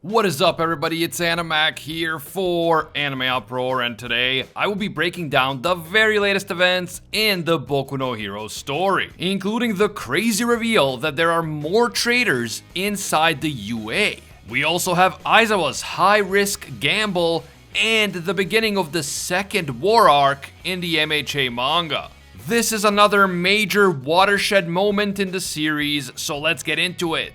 What is up, everybody? It's Animac here for AnimeUproar, and today I will be breaking down the very latest events in the Boku no Hero story, including the crazy reveal that there are more traitors inside the UA. We also have Aizawa's high-risk gamble and the beginning of the second war arc in the MHA manga. This is another major watershed moment in the series, so let's get into it.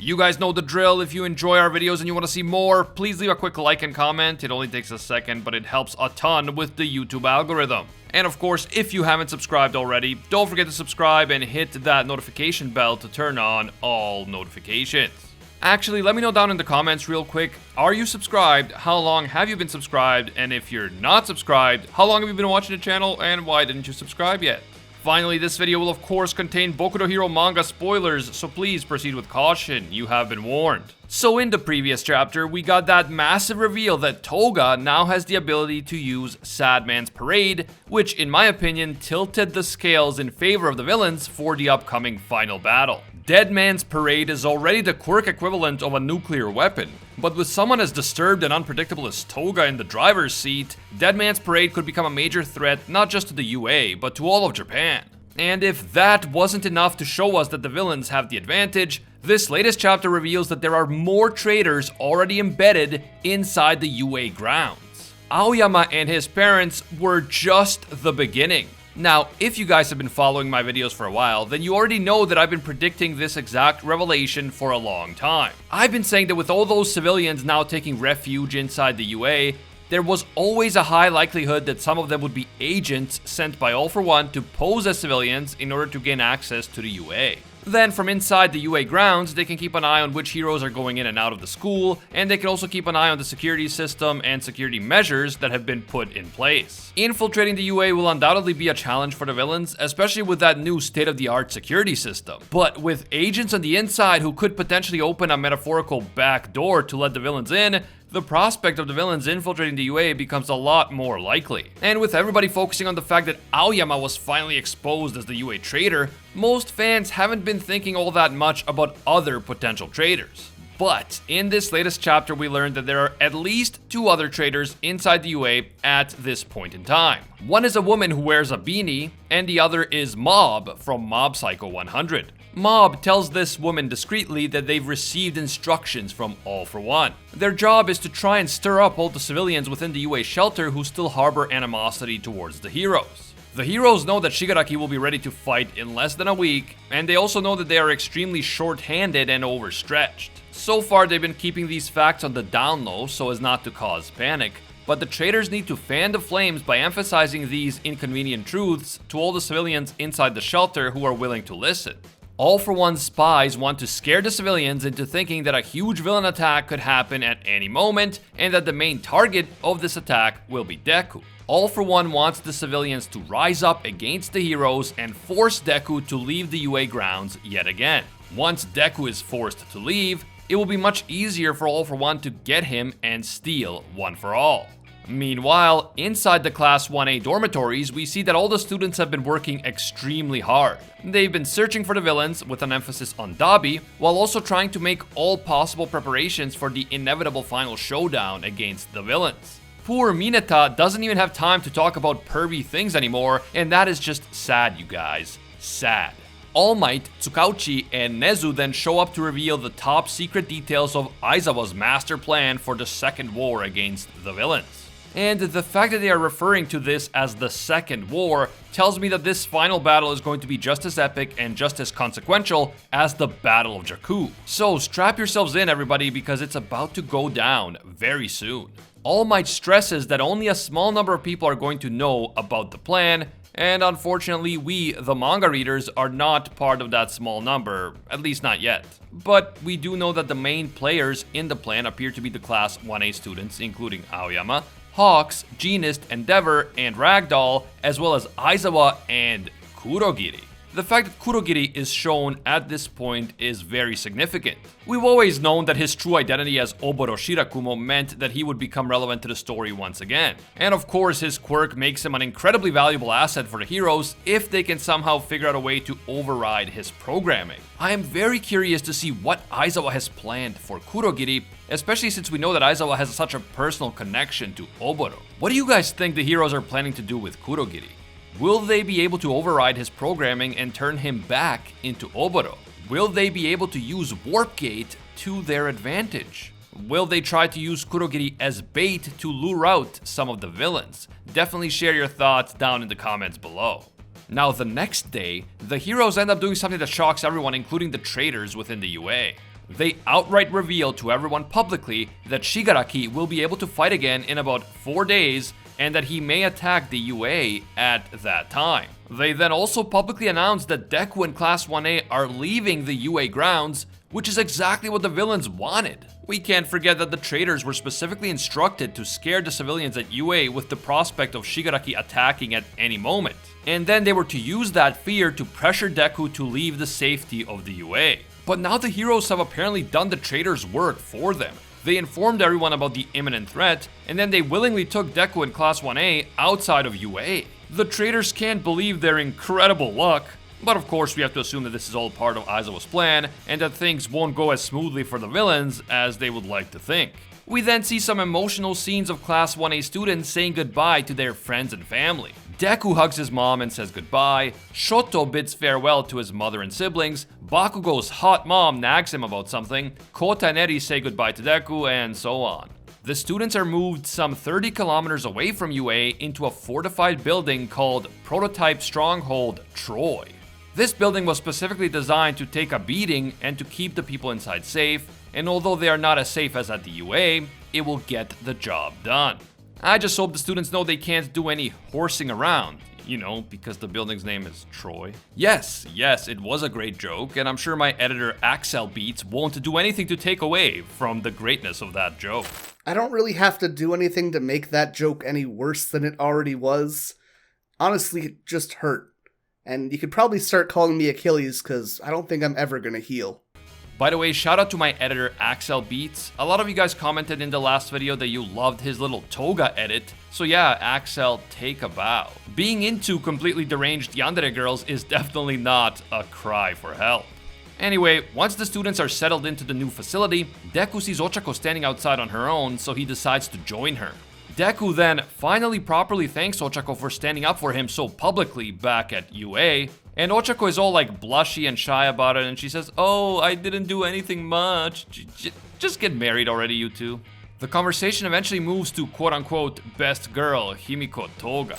You guys know the drill. If you enjoy our videos and you want to see more, please leave a quick like and comment. It only takes a second, but it helps a ton with the YouTube algorithm. And of course, if you haven't subscribed already, don't forget to subscribe and hit that notification bell to turn on all notifications. Actually, let me know down in the comments real quick, are you subscribed? How long have you been subscribed? And if you're not subscribed, how long have you been watching the channel and why didn't you subscribe yet? Finally, this video will of course contain Boku no Hero manga spoilers, so please proceed with caution, you have been warned. So in the previous chapter, we got that massive reveal that Toga now has the ability to use Sad Man's Parade, which in my opinion tilted the scales in favor of the villains for the upcoming final battle. Dead Man's Parade is already the quirk equivalent of a nuclear weapon, but with someone as disturbed and unpredictable as Toga in the driver's seat, Dead Man's Parade could become a major threat not just to the UA, but to all of Japan. And if that wasn't enough to show us that the villains have the advantage, this latest chapter reveals that there are more traitors already embedded inside the UA grounds. Aoyama and his parents were just the beginning. Now, if you guys have been following my videos for a while, then you already know that I've been predicting this exact revelation for a long time. I've been saying that with all those civilians now taking refuge inside the UA, there was always a high likelihood that some of them would be agents sent by All For One to pose as civilians in order to gain access to the UA. Then from inside the UA grounds, they can keep an eye on which heroes are going in and out of the school, and they can also keep an eye on the security system and security measures that have been put in place. Infiltrating the UA will undoubtedly be a challenge for the villains, especially with that new state-of-the-art security system. But with agents on the inside who could potentially open a metaphorical back door to let the villains in, the prospect of the villains infiltrating the UA becomes a lot more likely. And with everybody focusing on the fact that Aoyama was finally exposed as the UA traitor, most fans haven't been thinking all that much about other potential traitors. But in this latest chapter, we learned that there are at least two other traitors inside the UA at this point in time. One is a woman who wears a beanie, and the other is Mob from Mob Psycho 100. Mob tells this woman discreetly that they've received instructions from All For One. Their job is to try and stir up all the civilians within the UA shelter who still harbor animosity towards the heroes. The heroes know that Shigaraki will be ready to fight in less than a week, and they also know that they are extremely short-handed and overstretched. So far, they've been keeping these facts on the down low so as not to cause panic, but the traitors need to fan the flames by emphasizing these inconvenient truths to all the civilians inside the shelter who are willing to listen. All For One's spies want to scare the civilians into thinking that a huge villain attack could happen at any moment, and that the main target of this attack will be Deku. All For One wants the civilians to rise up against the heroes and force Deku to leave the UA grounds yet again. Once Deku is forced to leave, it will be much easier for All For One to get him and steal One For All. Meanwhile, inside the Class 1A dormitories, we see that all the students have been working extremely hard. They've been searching for the villains, with an emphasis on Dabi, while also trying to make all possible preparations for the inevitable final showdown against the villains. Poor Mineta doesn't even have time to talk about pervy things anymore, and that is just sad, you guys. Sad. All Might, Tsukauchi, and Nezu then show up to reveal the top secret details of Aizawa's master plan for the second war against the villains. And the fact that they are referring to this as the second war tells me that this final battle is going to be just as epic and just as consequential as the Battle of Jakku. So strap yourselves in, everybody, because it's about to go down very soon. All Might stresses that only a small number of people are going to know about the plan, and unfortunately we, the manga readers, are not part of that small number, at least not yet. But we do know that the main players in the plan appear to be the Class 1A students, including Aoyama, Hawks, Genist, Endeavor, and Ragdoll, as well as Aizawa and Kurogiri. The fact that Kurogiri is shown at this point is very significant. We've always known that his true identity as Oboro Shirakumo meant that he would become relevant to the story once again. And of course, his quirk makes him an incredibly valuable asset for the heroes if they can somehow figure out a way to override his programming. I am very curious to see what Aizawa has planned for Kurogiri, especially since we know that Aizawa has such a personal connection to Oboro. What do you guys think the heroes are planning to do with Kurogiri? Will they be able to override his programming and turn him back into Oboro? Will they be able to use Warp Gate to their advantage? Will they try to use Kurogiri as bait to lure out some of the villains? Definitely share your thoughts down in the comments below. Now the next day, the heroes end up doing something that shocks everyone, including the traitors within the UA. They outright reveal to everyone publicly that Shigaraki will be able to fight again in about 4 days and that he may attack the UA at that time. They then also publicly announced that Deku and Class 1A are leaving the UA grounds, which is exactly what the villains wanted. We can't forget that the traitors were specifically instructed to scare the civilians at UA with the prospect of Shigaraki attacking at any moment. And then they were to use that fear to pressure Deku to leave the safety of the UA. But now the heroes have apparently done the traitors' work for them. They informed everyone about the imminent threat, and then they willingly took Deku and Class 1A outside of UA. The traitors can't believe their incredible luck, but of course we have to assume that this is all part of Aizawa's plan, and that things won't go as smoothly for the villains as they would like to think. We then see some emotional scenes of Class 1A students saying goodbye to their friends and family. Deku hugs his mom and says goodbye, Shoto bids farewell to his mother and siblings, Bakugo's hot mom nags him about something, Kota and Eri say goodbye to Deku, and so on. The students are moved some 30 kilometers away from UA into a fortified building called Prototype Stronghold Troy. This building was specifically designed to take a beating and to keep the people inside safe, and although they are not as safe as at the UA, it will get the job done. I just hope the students know they can't do any horsing around, you know, because the building's name is Troy. Yes, it was a great joke, and I'm sure my editor AxelBeats won't do anything to take away from the greatness of that joke. I don't really have to do anything to make that joke any worse than it already was. Honestly, it just hurt. And you could probably start calling me Achilles, because I don't think I'm ever gonna heal. By the way, shout out to my editor AxelBeats. A lot of you guys commented in the last video that you loved his little toga edit. So yeah, Axel, take a bow. Being into completely deranged yandere girls is definitely not a cry for help. Anyway, once the students are settled into the new facility, Deku sees Ochako standing outside on her own, so he decides to join her. Deku then finally properly thanks Ochako for standing up for him so publicly back at UA, and Ochako is all like blushy and shy about it, and she says, "Oh, I didn't do anything much. Just get married already, you two." The conversation eventually moves to quote-unquote best girl Himiko Toga.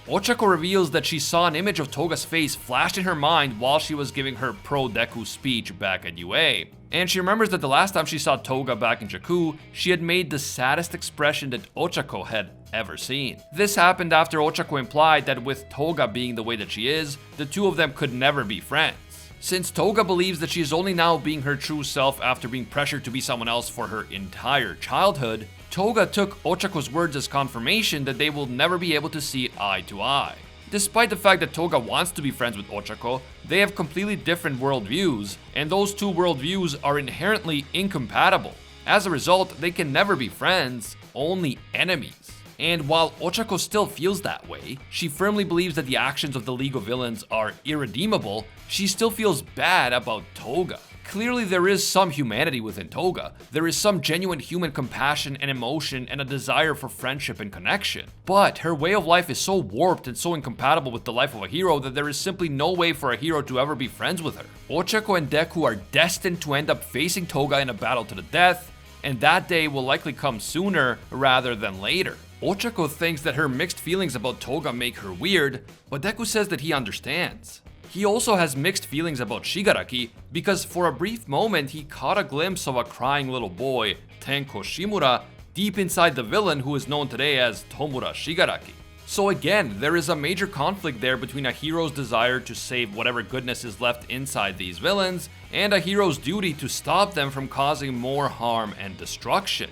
Ochako reveals that she saw an image of Toga's face flashed in her mind while she was giving her pro-Deku speech back at UA. And she remembers that the last time she saw Toga back in Jakku, she had made the saddest expression that Ochako had ever seen. This happened after Ochako implied that with Toga being the way that she is, the two of them could never be friends. Since Toga believes that she is only now being her true self after being pressured to be someone else for her entire childhood, Toga took Ochako's words as confirmation that they will never be able to see eye to eye. Despite the fact that Toga wants to be friends with Ochako, they have completely different worldviews, and those two worldviews are inherently incompatible. As a result, they can never be friends, only enemies. And while Ochako still feels that way, she firmly believes that the actions of the League of Villains are irredeemable, she still feels bad about Toga. Clearly there is some humanity within Toga. There is some genuine human compassion and emotion and a desire for friendship and connection. But her way of life is so warped and so incompatible with the life of a hero that there is simply no way for a hero to ever be friends with her. Ochako and Deku are destined to end up facing Toga in a battle to the death, and that day will likely come sooner rather than later. Ochako thinks that her mixed feelings about Toga make her weird, but Deku says that he understands. He also has mixed feelings about Shigaraki because for a brief moment he caught a glimpse of a crying little boy, Tenko Shimura, deep inside the villain who is known today as Tomura Shigaraki. So again, there is a major conflict there between a hero's desire to save whatever goodness is left inside these villains, and a hero's duty to stop them from causing more harm and destruction.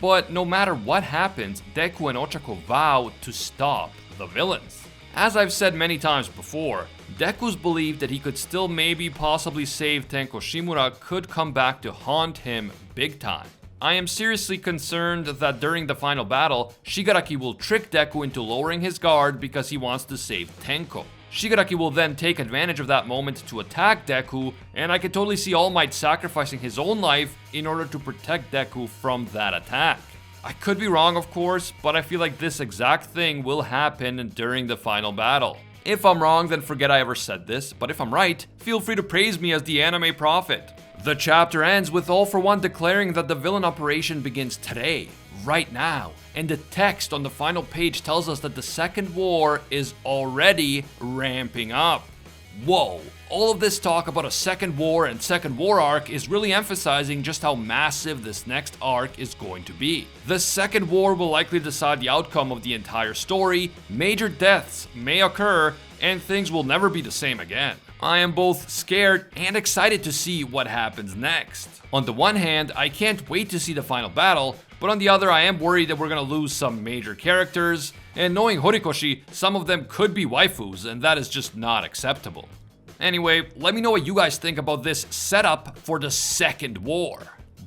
But no matter what happens, Deku and Ochako vow to stop the villains. As I've said many times before, Deku's belief that he could still maybe possibly save Tenko Shimura could come back to haunt him big time. I am seriously concerned that during the final battle, Shigaraki will trick Deku into lowering his guard because he wants to save Tenko. Shigaraki will then take advantage of that moment to attack Deku, and I can totally see All Might sacrificing his own life in order to protect Deku from that attack. I could be wrong, of course, but I feel like this exact thing will happen during the final battle. If I'm wrong, then forget I ever said this, but if I'm right, feel free to praise me as the anime prophet. The chapter ends with All For One declaring that the villain operation begins today, right now, and the text on the final page tells us that the second war is already ramping up. Whoa, all of this talk about a second war and second war arc is really emphasizing just how massive this next arc is going to be. The second war will likely decide the outcome of the entire story, major deaths may occur, and things will never be the same again. I am both scared and excited to see what happens next. On the one hand, I can't wait to see the final battle, but on the other, I am worried that we're gonna lose some major characters, and knowing Horikoshi, some of them could be waifus, and that is just not acceptable. Anyway, let me know what you guys think about this setup for the second war.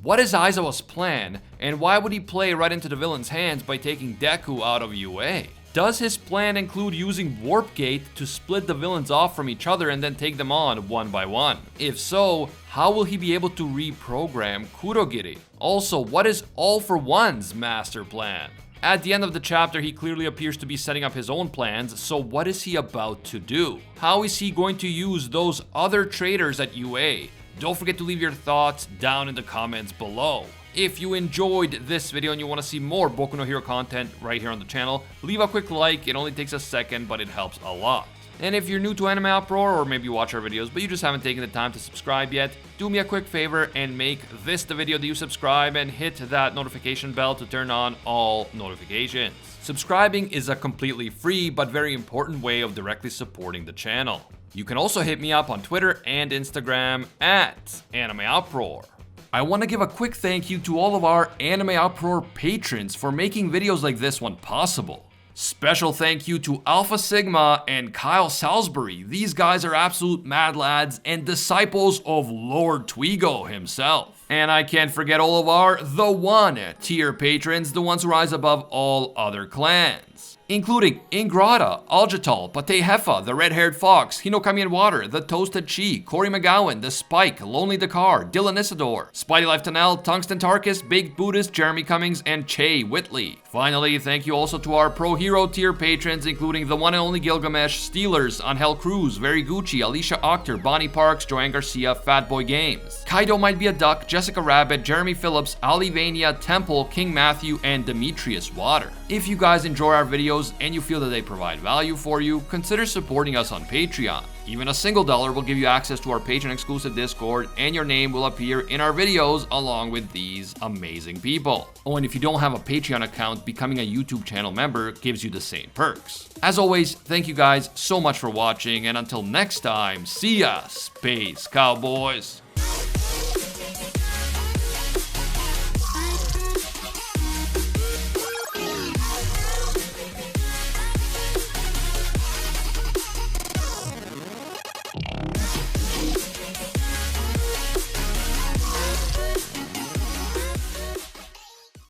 What is Aizawa's plan, and why would he play right into the villain's hands by taking Deku out of UA? Does his plan include using Warp Gate to split the villains off from each other and then take them on one by one? If so, how will he be able to reprogram Kurogiri? Also, what is All For One's master plan? At the end of the chapter, he clearly appears to be setting up his own plans, so what is he about to do? How is he going to use those other traitors at UA? Don't forget to leave your thoughts down in the comments below. If you enjoyed this video and you want to see more Boku no Hero content right here on the channel, leave a quick like. It only takes a second, but it helps a lot. And if you're new to AnimeUproar, or maybe you watch our videos but you just haven't taken the time to subscribe yet, do me a quick favor and make this the video that you subscribe and hit that notification bell to turn on all notifications. Subscribing is a completely free but very important way of directly supporting the channel. You can also hit me up on Twitter and Instagram at AnimeUproar. I want to give a quick thank you to all of our AnimeUproar patrons for making videos like this one possible. Special thank you to Alpha Sigma and Kyle Salisbury. These guys are absolute mad lads and disciples of Lord Twigo himself. And I can't forget all of our The One tier patrons, the ones who rise above all other clans, including Ingrata, Aljatal, Pate Hefa, the Red-Haired Fox, Hinokami and Water, the Toasted Chi, Corey McGowan, the Spike, Lonely Dakar, Dylan Isidore, Spidey Life Tanel, Tungsten Tarkus, Baked Buddhist, Jeremy Cummings, and Che Whitley. Finally, thank you also to our Pro Hero tier patrons, including the one and only Gilgamesh, Steelers, Angel Cruz, Very Gucci, Alicia Octor, Bonnie Parks, Joanne Garcia, Fatboy Games, Kaido Might Be a Duck, Jessica Rabbit, Jeremy Phillips, Ali Vania, Temple, King Matthew, and Demetrius Water. If you guys enjoy our videos and you feel that they provide value for you, consider supporting us on Patreon. Even a single $1 will give you access to our Patreon exclusive Discord, and your name will appear in our videos along with these amazing people. Oh, and if you don't have a Patreon account, becoming a YouTube channel member gives you the same perks. As always, thank you guys so much for watching, and until next time, see ya, Space Cowboys!